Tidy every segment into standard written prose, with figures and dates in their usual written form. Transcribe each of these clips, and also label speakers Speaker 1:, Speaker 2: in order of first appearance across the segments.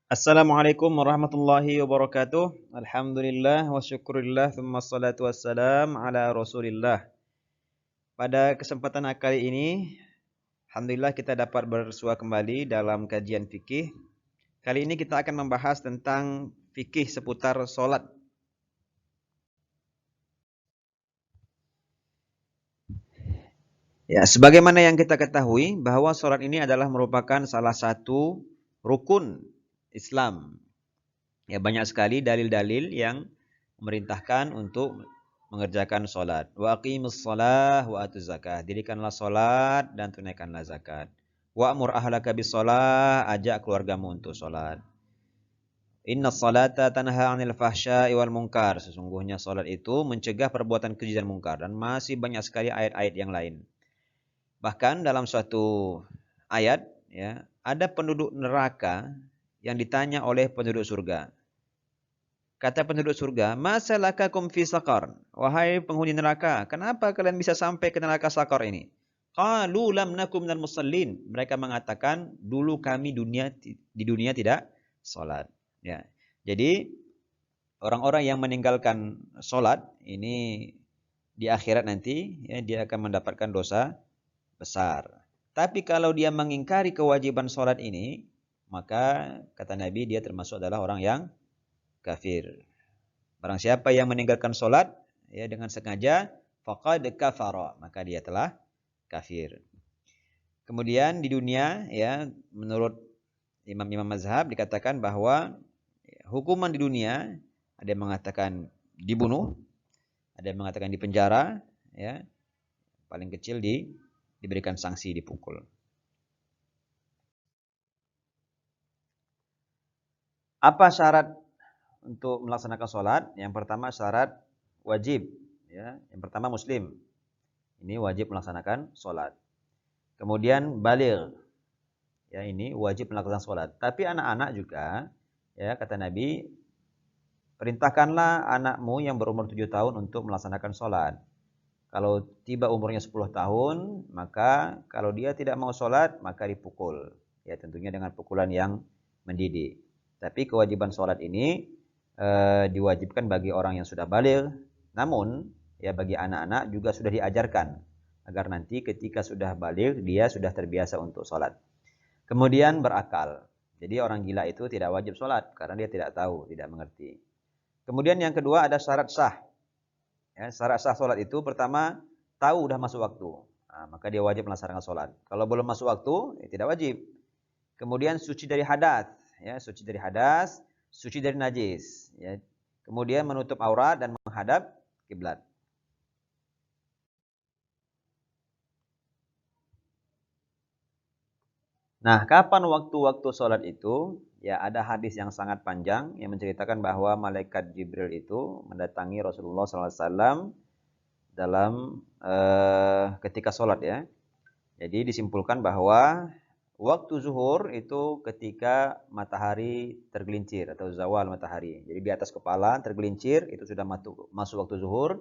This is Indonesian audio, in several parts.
Speaker 1: Assalamualaikum warahmatullahi wabarakatuh. Alhamdulillah wa syukurillah thumma salatu wassalam ala Rasulillah. Pada kesempatan kali ini, alhamdulillah kita dapat bersua kembali dalam kajian fikih. Kali ini kita akan membahas tentang fikih seputar solat. Ya, sebagaimana yang kita ketahui bahwa solat ini adalah merupakan salah satu rukun Islam. Ya, banyak sekali dalil-dalil yang memerintahkan untuk mengerjakan solat. Wa aqimus shalah wa atuz zakah. Dirikanlah solat dan tunaikanlah zakat. Wa amur ahlaka bis shalah, ajak keluargamu untuk solat. Inna salata tanha 'anil fahsya'i wal munkar. Sesungguhnya solat itu mencegah perbuatan keji dan mungkar, dan masih banyak sekali ayat-ayat yang lain. Bahkan dalam suatu ayat, ya, ada penduduk neraka yang ditanya oleh penduduk surga. Kata penduduk surga, "Masalakakum fi saqar?" Wahai penghuni neraka, kenapa kalian bisa sampai ke neraka Saqar ini? Qalu lam nakum minal musallin. Mereka mengatakan, dulu kami di dunia tidak salat. Ya. Jadi orang-orang yang meninggalkan salat ini di akhirat nanti, ya, dia akan mendapatkan dosa besar. Tapi kalau dia mengingkari kewajiban salat ini, maka kata Nabi dia termasuk adalah orang yang kafir. Barang siapa yang meninggalkan solat, ya, dengan sengaja, faqad kafara, maka dia telah kafir. Kemudian di dunia, ya, menurut imam-imam mazhab dikatakan bahwa hukuman di dunia ada yang mengatakan dibunuh, ada yang mengatakan dipenjara, ya, paling kecil diberikan sanksi dipukul. Apa syarat untuk melaksanakan sholat? Yang pertama syarat wajib, ya. Yang pertama muslim. Ini wajib melaksanakan sholat. Kemudian baligh. Ya, ini wajib melaksanakan sholat. Tapi anak-anak juga, ya, kata Nabi, perintahkanlah anakmu yang berumur 7 tahun untuk melaksanakan sholat. Kalau tiba umurnya 10 tahun, maka kalau dia tidak mau sholat, maka dipukul. Ya, tentunya dengan pukulan yang mendidik. Tapi kewajiban sholat ini diwajibkan bagi orang yang sudah baligh. Namun, ya, bagi anak-anak juga sudah diajarkan agar nanti ketika sudah baligh dia sudah terbiasa untuk sholat. Kemudian berakal. Jadi orang gila itu tidak wajib sholat karena dia tidak tahu, tidak mengerti. Kemudian yang kedua ada syarat sah. Ya, syarat sah sholat itu pertama tahu udah masuk waktu. Nah, maka dia wajib melaksanakan sholat. Kalau belum masuk waktu, ya tidak wajib. Kemudian suci dari hadas, ya, suci dari hadas, suci dari najis, ya. Kemudian menutup aurat dan menghadap kiblat. Nah, kapan waktu-waktu sholat itu? Ya, ada hadis yang sangat panjang yang menceritakan bahwa malaikat Jibril itu mendatangi Rasulullah SAW dalam ketika sholat, ya. Jadi disimpulkan bahwa waktu zuhur itu ketika matahari tergelincir atau zawal matahari. Jadi di atas kepala tergelincir itu sudah masuk waktu zuhur.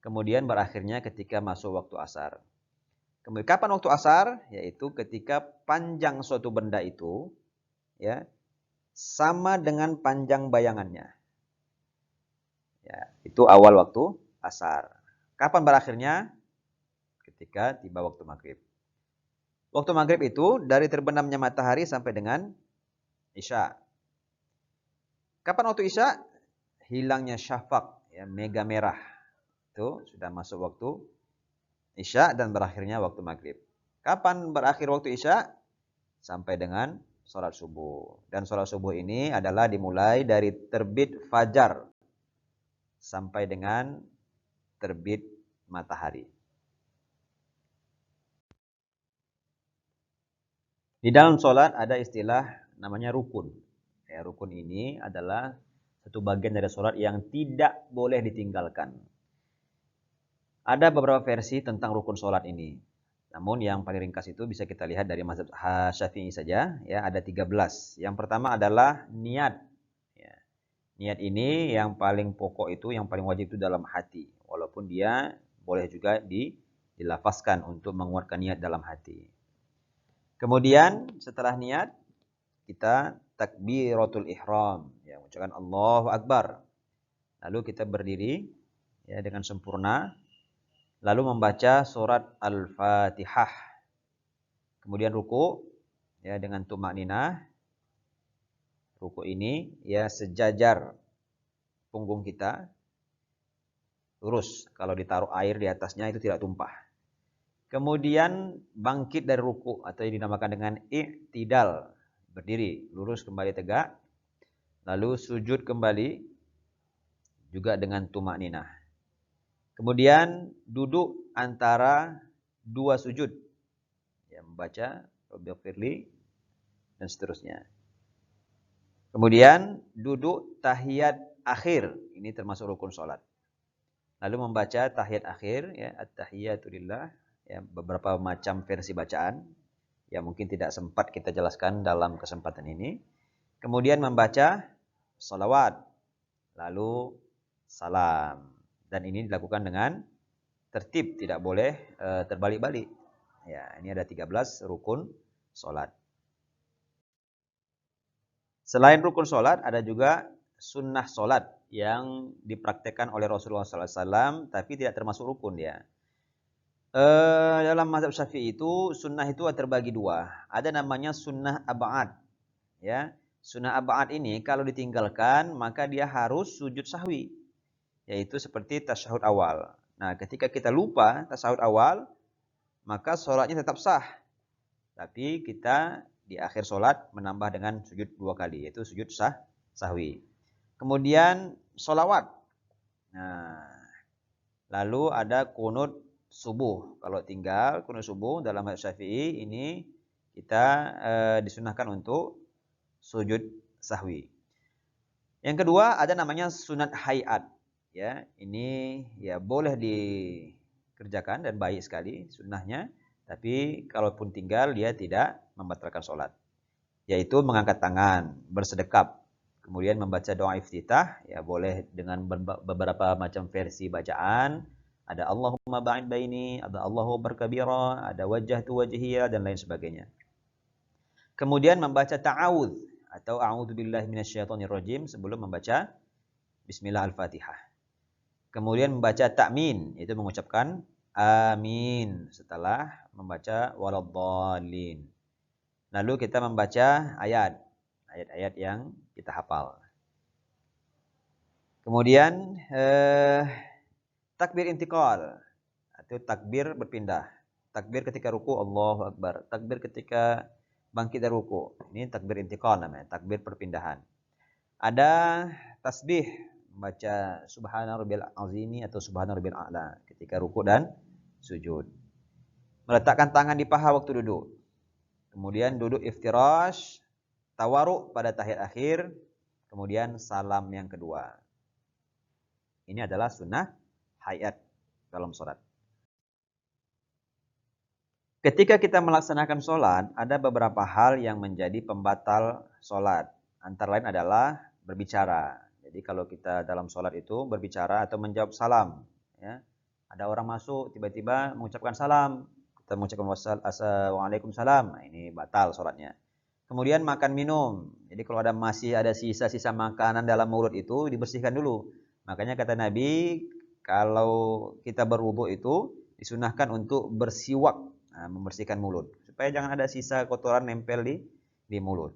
Speaker 1: Kemudian berakhirnya ketika masuk waktu asar. Kemudian kapan waktu asar? Yaitu ketika panjang suatu benda itu, ya, sama dengan panjang bayangannya. Ya, itu awal waktu asar. Kapan berakhirnya? Ketika tiba waktu maghrib. Waktu maghrib itu dari terbenamnya matahari sampai dengan isya. Kapan waktu isya? Hilangnya syafaq, ya, mega merah. Itu sudah masuk waktu isya dan berakhirnya waktu maghrib. Kapan berakhir waktu isya? Sampai dengan sholat subuh. Dan sholat subuh ini adalah dimulai dari terbit fajar sampai dengan terbit matahari. Di dalam sholat ada istilah namanya rukun. Ya, rukun ini adalah satu bagian dari sholat yang tidak boleh ditinggalkan. Ada beberapa versi tentang rukun sholat ini. Namun yang paling ringkas itu bisa kita lihat dari mazhab Syafi'i saja. Ya, ada 13. Yang pertama adalah niat. Ya, niat ini yang paling pokok itu, yang paling wajib itu dalam hati. Walaupun dia boleh juga dilafazkan untuk menguatkan niat dalam hati. Kemudian setelah niat, kita takbiratul ihram, ya, mengucapkan Allahu Akbar. Lalu kita berdiri ya dengan sempurna, lalu membaca surat Al-Fatihah. Kemudian ruku ya dengan tumakninah. Ruku ini ya sejajar punggung kita, lurus. Kalau ditaruh air di atasnya itu tidak tumpah. Kemudian bangkit dari ruku atau yang dinamakan dengan i'tidal, berdiri, lurus kembali tegak. Lalu sujud kembali juga dengan tumakninah. Kemudian duduk antara dua sujud. Ya, membaca Rabbighfirli dan seterusnya. Kemudian duduk tahiyat akhir. Ini termasuk rukun salat. Lalu membaca tahiyat akhir, ya, at-tahiyatu lillah, ya, beberapa macam versi bacaan yang mungkin tidak sempat kita jelaskan dalam kesempatan ini. Kemudian membaca salawat, lalu salam. Dan ini dilakukan dengan tertib, tidak boleh terbalik-balik. Ya, ini ada 13 rukun salat. Selain rukun salat, ada juga sunnah salat yang dipraktekkan oleh Rasulullah SAW, tapi tidak termasuk rukun ya. Dalam mazhab Syafi'i itu sunnah itu terbagi dua. Ada namanya sunnah ab'ad. Ya, sunnah ab'ad ini kalau ditinggalkan maka dia harus sujud sahwi, yaitu seperti tasyahud awal. Nah, ketika kita lupa tasyahud awal, maka sholatnya tetap sah. Tapi kita di akhir sholat menambah dengan sujud 2 kali, yaitu sujud sahwi. Kemudian sholawat. Nah, lalu ada kunut subuh. Kalau tinggal kunut subuh dalam mazhab Syafi'i ini kita disunahkan untuk sujud sahwi. Yang kedua ada namanya sunat hayat. Ya, ini ya boleh dikerjakan dan baik sekali sunnahnya. Tapi kalaupun tinggal dia tidak membatalkan sholat. Yaitu mengangkat tangan, bersedekap. Kemudian membaca doa iftitah. Ya boleh dengan beberapa macam versi bacaan. Ada Allahumma ba'id baini, ada Allahu berkabira, ada wajah tu wajhiyah, dan lain sebagainya. Kemudian membaca ta'awudz atau a'udzubillahi minasyaitonirrajim sebelum membaca Bismillah Al-Fatihah. Kemudian membaca ta'min, itu mengucapkan amin setelah membaca waladhdallin. Lalu kita membaca ayat-ayat yang kita hafal. Kemudian takbir intiqal atau takbir berpindah. Takbir ketika ruku Allahu Akbar, takbir ketika bangkit dari ruku. Ini takbir intiqal namanya, takbir perpindahan. Ada tasbih, membaca subhana rabbil azimi atau subhana rabbil a'la ketika ruku dan sujud. Meletakkan tangan di paha waktu duduk. Kemudian duduk iftirash, tawaruk pada tahiyat akhir, kemudian salam yang kedua. Ini adalah sunnah hayat dalam sholat. Ketika kita melaksanakan sholat, ada beberapa hal yang menjadi pembatal sholat. Antara lain adalah berbicara. Jadi kalau kita dalam sholat itu berbicara atau menjawab salam, ya, ada orang masuk tiba-tiba mengucapkan salam, kita mengucapkan waalaikumsalam, nah, ini batal sholatnya. Kemudian makan minum. Jadi kalau masih ada sisa-sisa makanan dalam mulut itu dibersihkan dulu. Makanya kata Nabi, kalau kita berwudu itu disunahkan untuk bersiwak, nah, membersihkan mulut supaya jangan ada sisa kotoran nempel di mulut.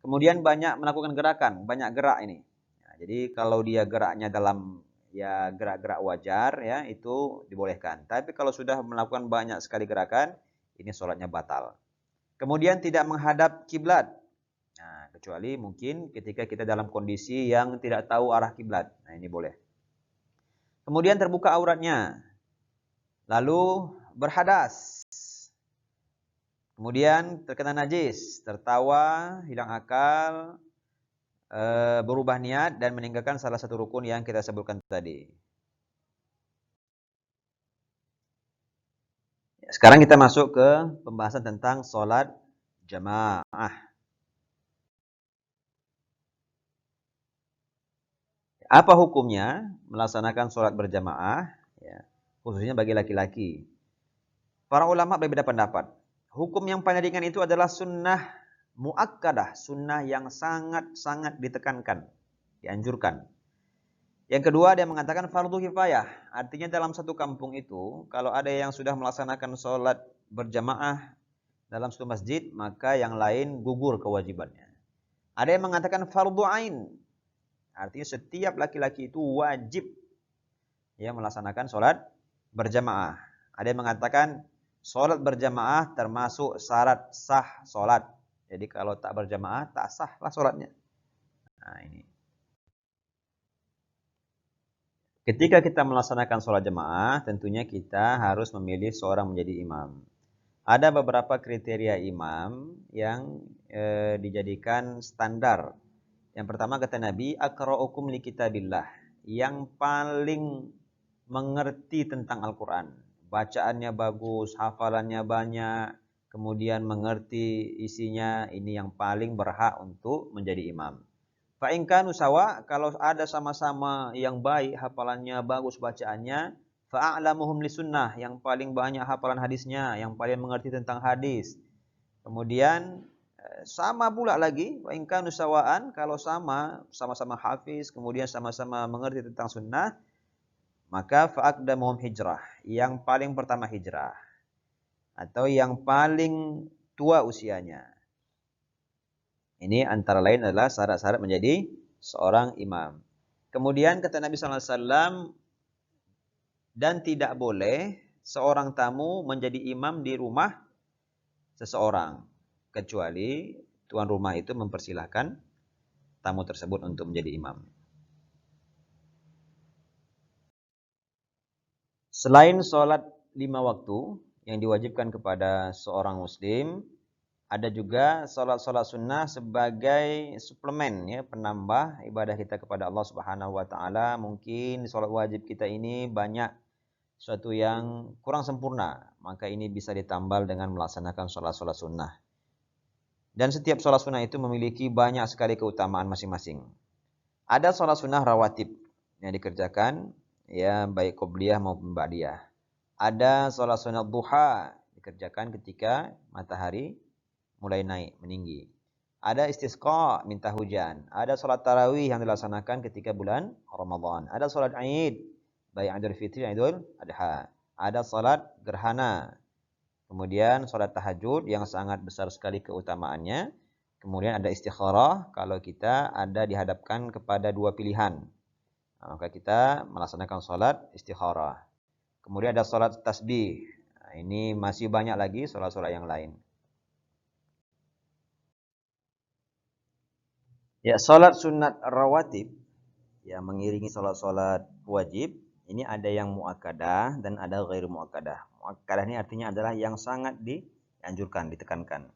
Speaker 1: Kemudian banyak melakukan gerakan, banyak gerak ini. Nah, jadi kalau dia geraknya dalam ya gerak-gerak wajar ya itu dibolehkan. Tapi kalau sudah melakukan banyak sekali gerakan, ini sholatnya batal. Kemudian tidak menghadap kiblat. Nah, kecuali mungkin ketika kita dalam kondisi yang tidak tahu arah kiblat. Nah, ini boleh. Kemudian terbuka auratnya. Lalu berhadas. Kemudian terkena najis, tertawa, hilang akal, berubah niat dan meninggalkan salah satu rukun yang kita sebutkan tadi. Sekarang kita masuk ke pembahasan tentang sholat jamaah. Apa hukumnya melaksanakan sholat berjamaah, ya, khususnya bagi laki-laki? Para ulama berbeda pendapat. Hukum yang paling ringan itu adalah sunnah muakkadah, sunnah yang sangat-sangat ditekankan, dianjurkan. Yang kedua dia mengatakan fardu kifayah, artinya dalam satu kampung itu kalau ada yang sudah melaksanakan sholat berjamaah dalam satu masjid, maka yang lain gugur kewajibannya. Ada yang mengatakan fardu ain, artinya setiap laki-laki itu wajib ya melaksanakan sholat berjamaah. Ada yang mengatakan sholat berjamaah termasuk syarat sah sholat. Jadi kalau tak berjamaah tak sahlah sholatnya. Nah ini. Ketika kita melaksanakan sholat jamaah, tentunya kita harus memilih seorang menjadi imam. Ada beberapa kriteria imam yang dijadikan standar. Yang pertama kata Nabi, aqra'ukum li kitabillah, yang paling mengerti tentang Al-Quran. Bacaannya bagus, hafalannya banyak, kemudian mengerti isinya, ini yang paling berhak untuk menjadi imam. Fa in kanu sawa, kalau ada sama-sama yang baik, hafalannya bagus, bacaannya, fa a'lamuhum lisunnah, yang paling banyak hafalan hadisnya, yang paling mengerti tentang hadis. Kemudian sama pula lagi, wa in kanu sawaan, kalau sama-sama hafiz, kemudian sama-sama mengerti tentang sunnah, maka fa aqdamuhum hijrah, yang paling pertama hijrah atau yang paling tua usianya. Ini antara lain adalah syarat-syarat menjadi seorang imam. Kemudian kata Nabi SAW, dan tidak boleh seorang tamu menjadi imam di rumah seseorang, kecuali tuan rumah itu mempersilahkan tamu tersebut untuk menjadi imam. Selain sholat 5 waktu yang diwajibkan kepada seorang muslim, ada juga sholat-sholat sunnah sebagai suplemen ya, penambah ibadah kita kepada Allah Subhanahu wa taala. Mungkin sholat wajib kita ini banyak sesuatu yang kurang sempurna, maka ini bisa ditambal dengan melaksanakan sholat-sholat sunnah. Dan setiap sholat sunnah itu memiliki banyak sekali keutamaan masing-masing. Ada sholat sunnah rawatib yang dikerjakan ya baik qobliyah maupun ba'diyah. Ada sholat sunnah duha dikerjakan ketika matahari mulai naik, meninggi. Ada istisqa, minta hujan. Ada sholat tarawih yang dilaksanakan ketika bulan Ramadan. Ada sholat Aid, baik Idul Fitri dan Idul Adha. Ada sholat gerhana. Kemudian sholat tahajud yang sangat besar sekali keutamaannya. Kemudian ada istikharah kalau kita ada dihadapkan kepada dua pilihan. Maka kita melaksanakan sholat istikharah. Kemudian ada sholat tasbih. Nah, ini masih banyak lagi sholat-sholat yang lain. Ya, sholat sunat rawatib yang mengiringi sholat-sholat wajib, ini ada yang muakkadah dan ada ghairu muakkadah. Muakkadah ini artinya adalah yang sangat dianjurkan, ditekankan.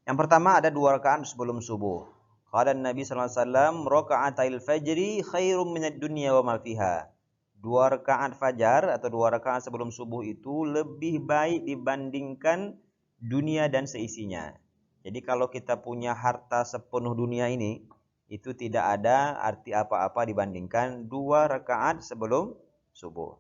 Speaker 1: Yang pertama ada 2 rakaat sebelum subuh. Qala Nabi sallallahu alaihi wasallam, raka'atil fajri khairum minad dunya wa ma fiha. 2 rakaat fajar atau 2 rakaat sebelum subuh itu lebih baik dibandingkan dunia dan seisinya. Jadi kalau kita punya harta sepenuh dunia ini, itu tidak ada arti apa-apa dibandingkan 2 rakaat sebelum subuh.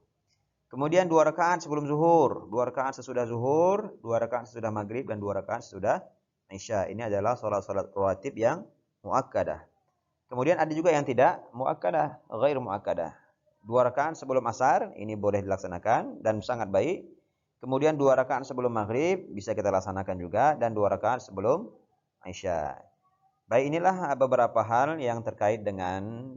Speaker 1: Kemudian 2 rakaat sebelum zuhur, 2 rakaat sesudah zuhur, 2 rakaat sesudah maghrib, dan 2 rakaat sesudah isya. Ini adalah sholat-sholat rawatib yang muakkadah. Kemudian ada juga yang tidak muakkadah, ghair muakkadah. 2 rakaat sebelum asar, ini boleh dilaksanakan dan sangat baik. Kemudian 2 rakaat sebelum maghrib, bisa kita laksanakan juga, dan 2 rakaat sebelum isya. Baik, inilah beberapa hal yang terkait dengan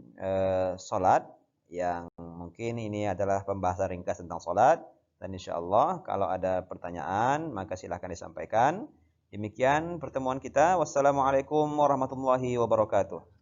Speaker 1: sholat, yang mungkin ini adalah pembahasan ringkas tentang sholat. Dan insya Allah kalau ada pertanyaan maka silahkan disampaikan. Demikian pertemuan kita. Wassalamualaikum warahmatullahi wabarakatuh.